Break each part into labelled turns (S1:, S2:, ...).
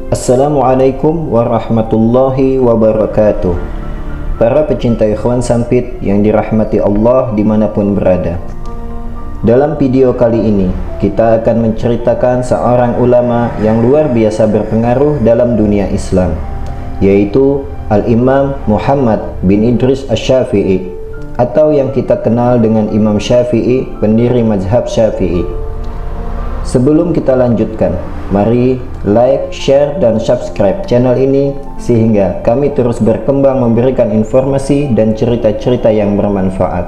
S1: Assalamualaikum warahmatullahi wabarakatuh. Para pecinta ikhwan sampit yang dirahmati Allah dimanapun berada. Dalam video kali ini kita akan menceritakan seorang ulama yang luar biasa berpengaruh dalam dunia Islam, yaitu Al-Imam Muhammad bin Idris Asy-Syafi'i, atau yang kita kenal dengan Imam Syafi'i, pendiri mazhab Syafi'i. Sebelum kita lanjutkan, mari like, share, dan subscribe channel ini sehingga kami terus berkembang memberikan informasi dan cerita-cerita yang bermanfaat.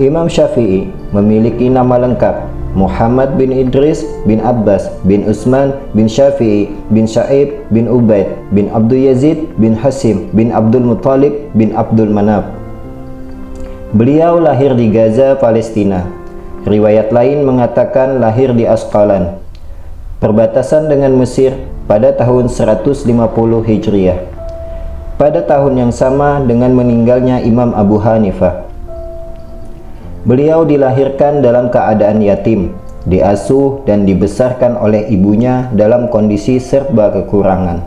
S1: Imam Syafi'i memiliki nama lengkap Muhammad bin Idris bin Abbas bin Utsman bin Syafi'i bin Sa'ib bin Ubaid bin Abdul Yazid bin Hasim bin Abdul Muttalib bin Abdul Manaf. Beliau lahir di Gaza, Palestina. Riwayat lain mengatakan lahir di Asqalan, perbatasan dengan Mesir, pada tahun 150 Hijriah. Pada tahun yang sama dengan meninggalnya Imam Abu Hanifah. Beliau dilahirkan dalam keadaan yatim, diasuh dan dibesarkan oleh ibunya dalam kondisi serba kekurangan.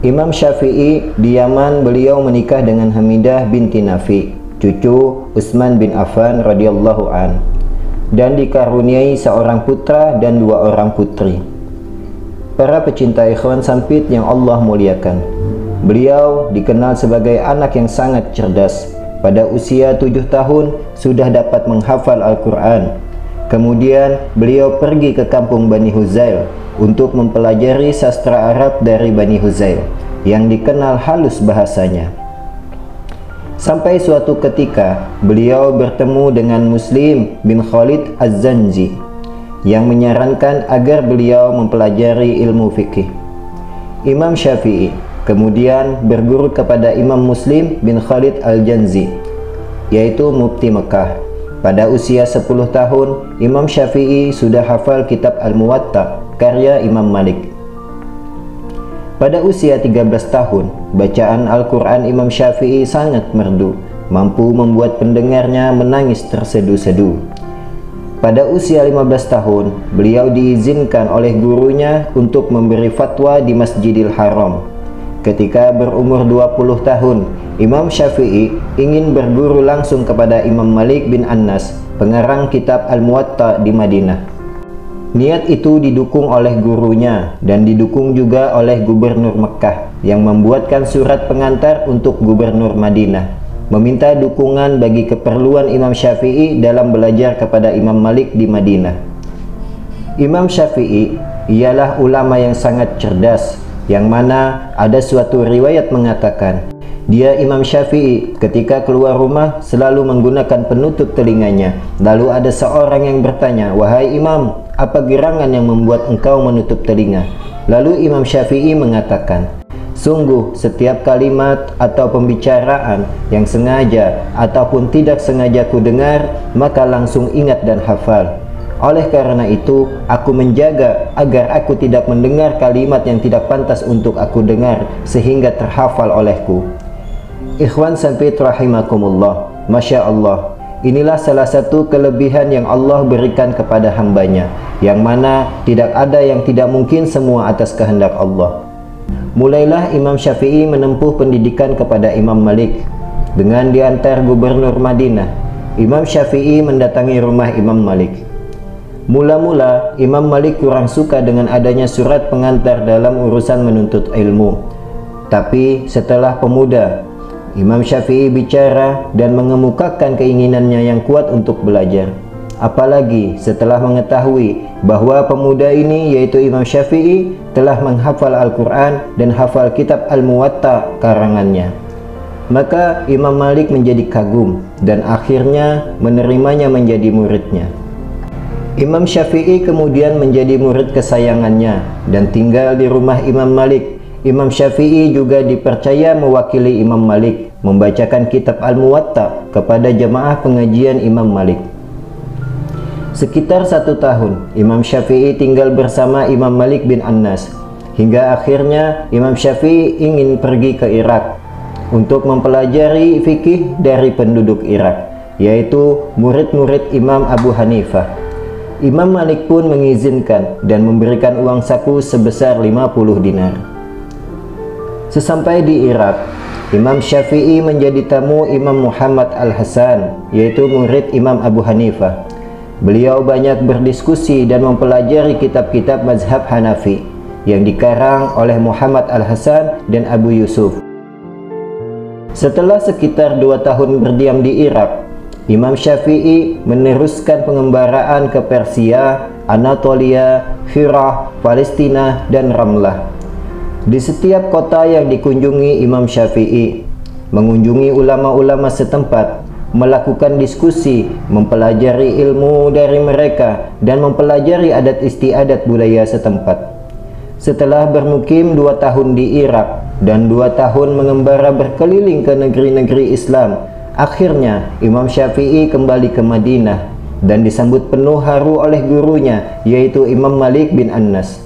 S1: Imam Syafi'i di Yaman, beliau menikah dengan Hamidah binti Nafi, cucu Utsman bin Affan radhiyallahu an, dan dikaruniai seorang putra dan dua orang putri. Para pecinta ikhwan sampit yang Allah muliakan, beliau dikenal sebagai anak yang sangat cerdas. Pada usia 7 tahun sudah dapat menghafal Al-Quran. Kemudian beliau pergi ke kampung Bani Huzail untuk mempelajari sastra Arab dari Bani Huzail yang dikenal halus bahasanya. Sampai suatu ketika beliau bertemu dengan Muslim bin Khalid Az-Zanji yang menyarankan agar beliau mempelajari ilmu fikih. Imam Syafi'i kemudian berguru kepada Imam Muslim bin Khalid Al-Janzi, yaitu mufti Mekah. Pada usia 10 tahun Imam Syafi'i sudah hafal kitab Al-Muwatta karya Imam Malik. Pada usia 13 tahun, bacaan Al-Quran Imam Syafi'i sangat merdu, mampu membuat pendengarnya menangis tersedu-sedu. Pada usia 15 tahun, beliau diizinkan oleh gurunya untuk memberi fatwa di Masjidil Haram. Ketika berumur 20 tahun, Imam Syafi'i ingin berguru langsung kepada Imam Malik bin Anas, pengarang kitab Al-Muwatta di Madinah. Niat itu didukung oleh gurunya dan didukung juga oleh gubernur Mekah yang membuatkan surat pengantar untuk gubernur Madinah, meminta dukungan bagi keperluan Imam Syafi'i dalam belajar kepada Imam Malik di Madinah. Imam Syafi'i ialah ulama yang sangat cerdas, yang mana ada suatu riwayat mengatakan dia Imam Syafi'i ketika keluar rumah selalu menggunakan penutup telinganya. Lalu ada seorang yang bertanya, "Wahai Imam, apa gerangan yang membuat engkau menutup telinga?" Lalu Imam Syafi'i mengatakan, "Sungguh setiap kalimat atau pembicaraan yang sengaja ataupun tidak sengaja ku dengar, maka langsung ingat dan hafal. Oleh karena itu, aku menjaga agar aku tidak mendengar kalimat yang tidak pantas untuk aku dengar sehingga terhafal olehku." Ikhwan sampit rahimakumullah, Masya Allah, inilah salah satu kelebihan yang Allah berikan kepada hambanya, yang mana tidak ada yang tidak mungkin, semua atas kehendak Allah. Mulailah Imam Syafi'i menempuh pendidikan kepada Imam Malik. Dengan diantar gubernur Madinah, Imam Syafi'i mendatangi rumah Imam Malik. Mula-mula Imam Malik kurang suka dengan adanya surat pengantar dalam urusan menuntut ilmu. Tapi setelah pemuda, Imam Syafi'i bicara dan mengemukakan keinginannya yang kuat untuk belajar. Apalagi setelah mengetahui bahwa pemuda ini, yaitu Imam Syafi'i, telah menghafal Al-Quran dan hafal kitab Al-Muwatta karangannya. Maka Imam Malik menjadi kagum dan akhirnya menerimanya menjadi muridnya. Imam Syafi'i kemudian menjadi murid kesayangannya dan tinggal di rumah Imam Malik. Imam Syafi'i juga dipercaya mewakili Imam Malik membacakan kitab Al-Muwatta kepada jemaah pengajian Imam Malik. Sekitar 1 tahun Imam Syafi'i tinggal bersama Imam Malik bin Anas, hingga akhirnya Imam Syafi'i ingin pergi ke Irak untuk mempelajari fikih dari penduduk Irak, yaitu murid-murid Imam Abu Hanifah. Imam Malik pun mengizinkan dan memberikan uang saku sebesar 50 dinar. Sesampai di Irak, Imam Syafi'i menjadi tamu Imam Muhammad Al-Hasan, yaitu murid Imam Abu Hanifah. Beliau banyak berdiskusi dan mempelajari kitab-kitab mazhab Hanafi yang dikarang oleh Muhammad Al-Hasan dan Abu Yusuf. Setelah sekitar 2 tahun berdiam di Irak, Imam Syafi'i meneruskan pengembaraan ke Persia, Anatolia, Hirah, Palestina, dan Ramlah. Di setiap kota yang dikunjungi Imam Syafi'i, mengunjungi ulama-ulama setempat, melakukan diskusi, mempelajari ilmu dari mereka, dan mempelajari adat istiadat budaya setempat. Setelah bermukim 2 tahun di Irak dan 2 tahun mengembara berkeliling ke negeri-negeri Islam, akhirnya Imam Syafi'i kembali ke Madinah dan disambut penuh haru oleh gurunya, yaitu Imam Malik bin Anas.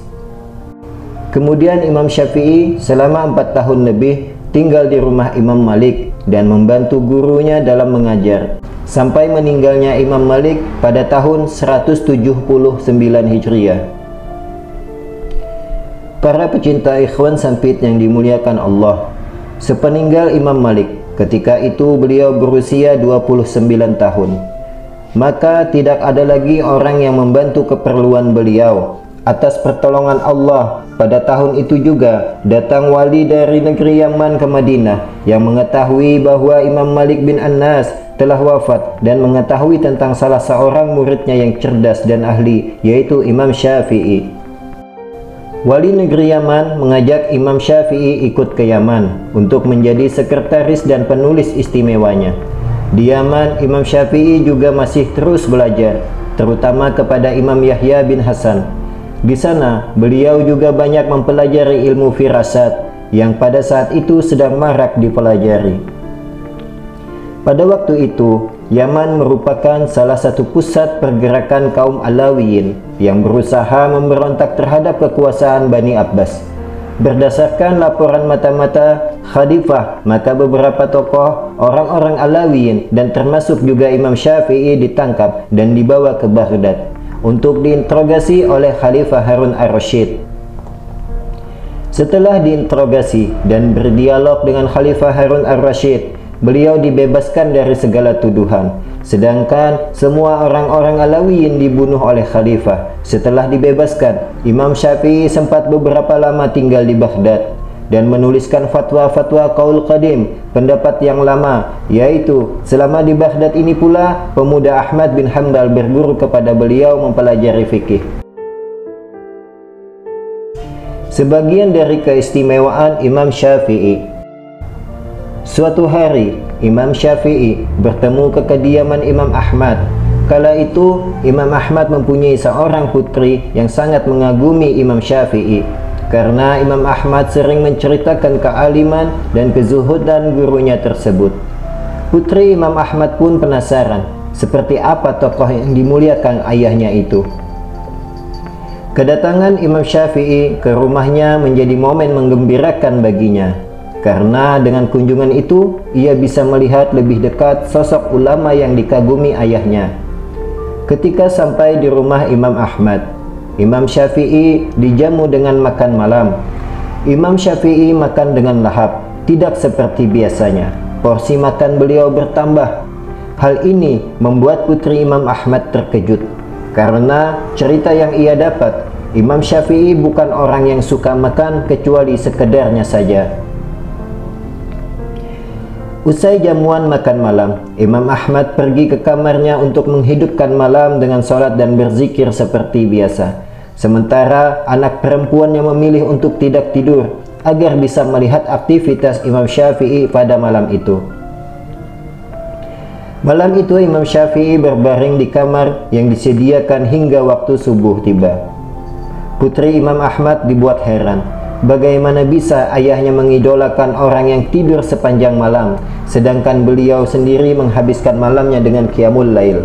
S1: Kemudian Imam Syafi'i selama 4 tahun lebih tinggal di rumah Imam Malik dan membantu gurunya dalam mengajar, sampai meninggalnya Imam Malik pada tahun 179 Hijriah. Para pecinta ikhwan sampit yang dimuliakan Allah, sepeninggal Imam Malik, ketika itu beliau berusia 29 tahun. Maka tidak ada lagi orang yang membantu keperluan beliau. Atas pertolongan Allah, pada tahun itu juga datang wali dari negeri Yaman ke Madinah yang mengetahui bahwa Imam Malik bin Anas telah wafat dan mengetahui tentang salah seorang muridnya yang cerdas dan ahli, yaitu Imam Syafi'i. Wali negeri Yaman mengajak Imam Syafi'i ikut ke Yaman untuk menjadi sekretaris dan penulis istimewanya. Di Yaman, Imam Syafi'i juga masih terus belajar, terutama kepada Imam Yahya bin Hasan. Di sana, beliau juga banyak mempelajari ilmu firasat yang pada saat itu sedang marak dipelajari. Pada waktu itu, Yaman merupakan salah satu pusat pergerakan kaum Alawiyin yang berusaha memberontak terhadap kekuasaan Bani Abbas. Berdasarkan laporan mata-mata Khalifah, maka beberapa tokoh orang-orang Alawiyin dan termasuk juga Imam Syafi'i ditangkap dan dibawa ke Baghdad untuk diinterogasi oleh Khalifah Harun ar-Rasyid. Setelah diinterogasi dan berdialog dengan Khalifah Harun ar-Rasyid, beliau dibebaskan dari segala tuduhan, sedangkan semua orang-orang Alawiyin dibunuh oleh Khalifah. Setelah dibebaskan, Imam Syafi'i sempat beberapa lama tinggal di Baghdad dan menuliskan fatwa-fatwa Qaul Qadim, pendapat yang lama, yaitu selama di Baghdad ini pula pemuda Ahmad bin Hanbal berguru kepada beliau mempelajari fikih. Sebagian dari keistimewaan Imam Syafi'i. Suatu hari, Imam Syafi'i bertemu ke kediaman Imam Ahmad. Kala itu, Imam Ahmad mempunyai seorang putri yang sangat mengagumi Imam Syafi'i, karena Imam Ahmad sering menceritakan kealiman dan kezuhudan gurunya tersebut. Putri Imam Ahmad pun penasaran, seperti apa tokoh yang dimuliakan ayahnya itu. Kedatangan Imam Syafi'i ke rumahnya menjadi momen menggembirakan baginya, karena dengan kunjungan itu, ia bisa melihat lebih dekat sosok ulama yang dikagumi ayahnya. Ketika sampai di rumah Imam Ahmad, Imam Syafi'i dijamu dengan makan malam. Imam Syafi'i makan dengan lahap, tidak seperti biasanya. Porsi makan beliau bertambah. Hal ini membuat putri Imam Ahmad terkejut, karena cerita yang ia dapat, Imam Syafi'i bukan orang yang suka makan kecuali sekedarnya saja. Usai jamuan makan malam, Imam Ahmad pergi ke kamarnya untuk menghidupkan malam dengan sholat dan berzikir seperti biasa. Sementara anak perempuannya memilih untuk tidak tidur agar bisa melihat aktivitas Imam Syafi'i pada malam itu. Malam itu Imam Syafi'i berbaring di kamar yang disediakan hingga waktu subuh tiba. Putri Imam Ahmad dibuat heran. Bagaimana bisa ayahnya mengidolakan orang yang tidur sepanjang malam, sedangkan beliau sendiri menghabiskan malamnya dengan qiyamul lail?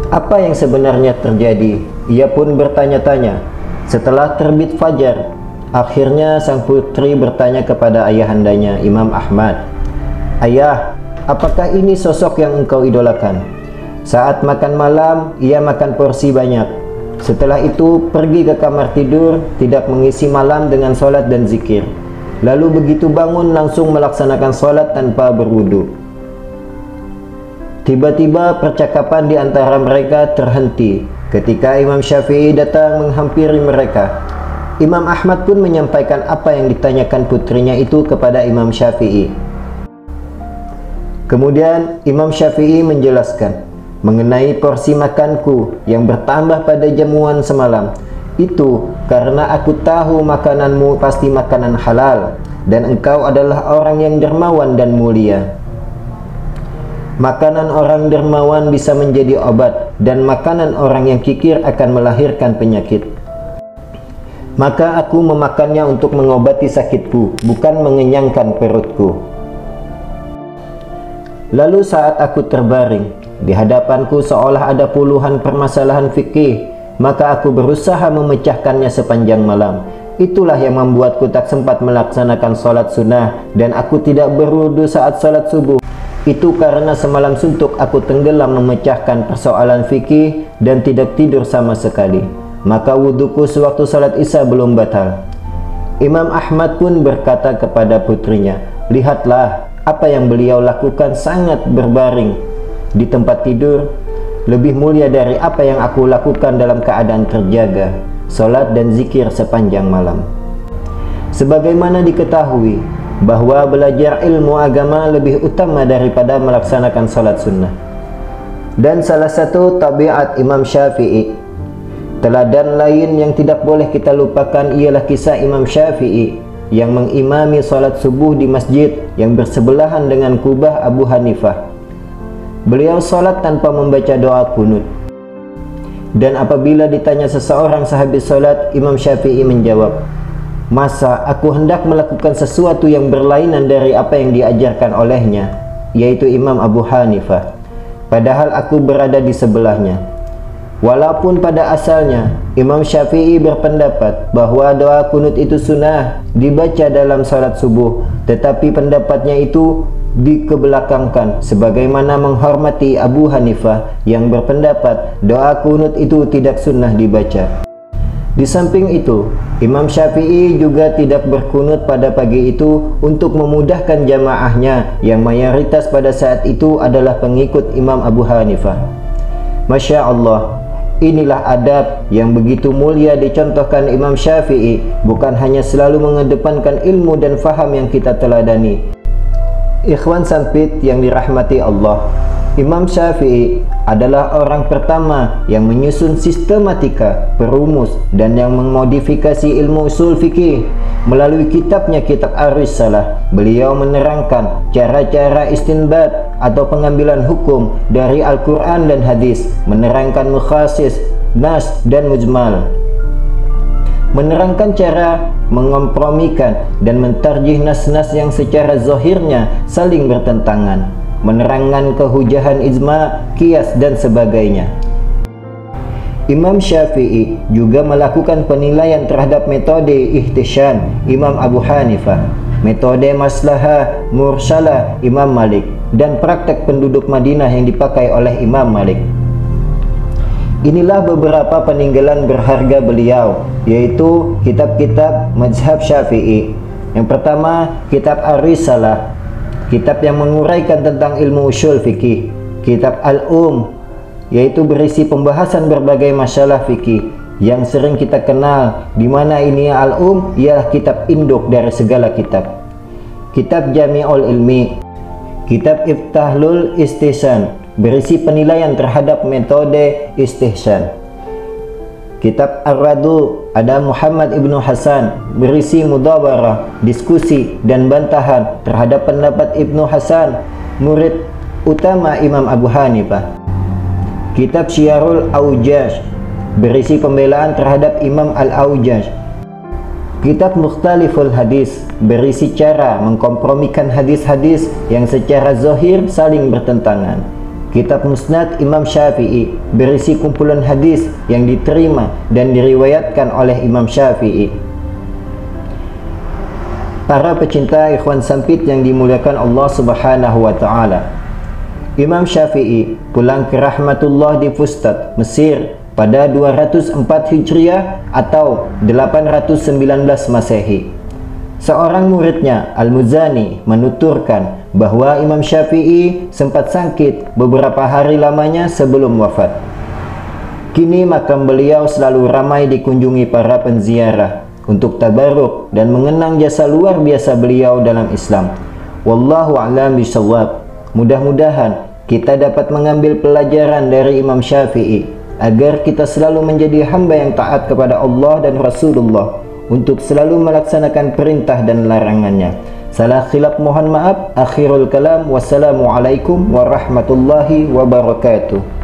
S1: Apa yang sebenarnya terjadi? Ia pun bertanya-tanya. Setelah terbit fajar, akhirnya sang putri bertanya kepada ayahandanya, Imam Ahmad, "Ayah, apakah ini sosok yang engkau idolakan?" Saat makan malam, ia makan porsi banyak. Setelah itu, pergi ke kamar tidur, tidak mengisi malam dengan solat dan zikir. Lalu begitu bangun, langsung melaksanakan solat tanpa berwudu. Tiba-tiba percakapan di antara mereka terhenti ketika Imam Syafi'i datang menghampiri mereka. Imam Ahmad pun menyampaikan apa yang ditanyakan putrinya itu kepada Imam Syafi'i. Kemudian Imam Syafi'i menjelaskan mengenai porsi makanku yang bertambah pada jamuan semalam. Itu karena aku tahu makananmu pasti makanan halal, dan engkau adalah orang yang dermawan dan mulia. Makanan orang dermawan bisa menjadi obat, dan makanan orang yang kikir akan melahirkan penyakit. Maka aku memakannya untuk mengobati sakitku, bukan mengenyangkan perutku. Lalu saat aku terbaring, di hadapanku seolah ada puluhan permasalahan fikih, maka aku berusaha memecahkannya sepanjang malam. Itulah yang membuatku tak sempat melaksanakan sholat sunnah, dan aku tidak berwudu saat sholat subuh. Itu karena semalam suntuk aku tenggelam memecahkan persoalan fikih dan tidak tidur sama sekali. Maka wuduku sewaktu sholat isya belum batal. Imam Ahmad pun berkata kepada putrinya, lihatlah apa yang beliau lakukan sangat berbaring di tempat tidur, lebih mulia dari apa yang aku lakukan dalam keadaan terjaga, solat dan zikir sepanjang malam. Sebagaimana diketahui bahwa belajar ilmu agama lebih utama daripada melaksanakan salat sunnah. Dan salah satu tabiat Imam Syafi'i, teladan lain yang tidak boleh kita lupakan ialah kisah Imam Syafi'i yang mengimami salat subuh di masjid yang bersebelahan dengan kubah Abu Hanifah. Beliau salat tanpa membaca doa kunut. Dan apabila ditanya seseorang sehabis salat, Imam Syafi'i menjawab, masa aku hendak melakukan sesuatu yang berlainan dari apa yang diajarkan olehnya, yaitu Imam Abu Hanifah, padahal aku berada di sebelahnya. Walaupun pada asalnya Imam Syafi'i berpendapat bahwa doa kunut itu sunnah dibaca dalam salat subuh, tetapi pendapatnya itu dikebelakangkan sebagaimana menghormati Abu Hanifah yang berpendapat doa kunut itu tidak sunnah dibaca. Di samping itu, Imam Syafi'i juga tidak berkunut pada pagi itu untuk memudahkan jamaahnya yang mayoritas pada saat itu adalah pengikut Imam Abu Hanifah. Masya Allah, inilah adab yang begitu mulia dicontohkan Imam Syafi'i, bukan hanya selalu mengedepankan ilmu dan faham yang kita teladani. Ikhwan sampit yang dirahmati Allah, Imam Syafi'i adalah orang pertama yang menyusun sistematika, perumus, dan yang memodifikasi ilmu usul fikih. Melalui kitabnya Kitab Ar-Risalah, beliau menerangkan cara-cara istinbat atau pengambilan hukum dari Al-Quran dan hadis, menerangkan mukhasis, nas, dan mujmal, menerangkan cara mengompromikan dan mentarjih nas-nas yang secara zahirnya saling bertentangan, menerangkan kehujahan ijma, qiyas, dan sebagainya. Imam Syafi'i juga melakukan penilaian terhadap metode ihtisyan Imam Abu Hanifah, metode maslahah mursalah Imam Malik, dan praktek penduduk Madinah yang dipakai oleh Imam Malik. Inilah beberapa peninggalan berharga beliau, yaitu kitab-kitab mazhab Syafi'i. Yang pertama, kitab Ar-Risalah, kitab yang menguraikan tentang ilmu usul fikih. Kitab Al-Um, yaitu berisi pembahasan berbagai masalah fikih yang sering kita kenal, di mana ini Al-Um ialah kitab induk dari segala kitab. Kitab Jami'ul Ilmi, kitab Iftahlul Istihsan, berisi penilaian terhadap metode istihsan. Kitab Ar-Radu ada Muhammad ibnu Hasan, berisi mudabarah, diskusi, dan bantahan terhadap pendapat Ibnu Hasan, murid utama Imam Abu Hanifah. Kitab Syiarul Aujaz, berisi pembelaan terhadap Imam Al-Aujaz. Kitab Mukhtaliful Hadis, berisi cara mengkompromikan hadis-hadis yang secara zahir saling bertentangan. Kitab Musnad Imam Syafi'i, berisi kumpulan hadis yang diterima dan diriwayatkan oleh Imam Syafi'i. Para pecinta ikhwan sampit yang dimuliakan Allah Subhanahu wa ta'ala, Imam Syafi'i pulang ke rahmatullah di Fustat, Mesir pada 204 Hijriah atau 819 Masehi. Seorang muridnya, Al-Muzani, menuturkan bahawa Imam Syafi'i sempat sakit beberapa hari lamanya sebelum wafat. Kini makam beliau selalu ramai dikunjungi para penziarah untuk tabarruk dan mengenang jasa luar biasa beliau dalam Islam. Wallahu a'lam bishawab. Mudah-mudahan kita dapat mengambil pelajaran dari Imam Syafi'i agar kita selalu menjadi hamba yang taat kepada Allah dan Rasulullah, untuk selalu melaksanakan perintah dan larangannya. Salah khilaf mohon maaf. Akhirul kalam. Wassalamualaikum warahmatullahi wabarakatuh.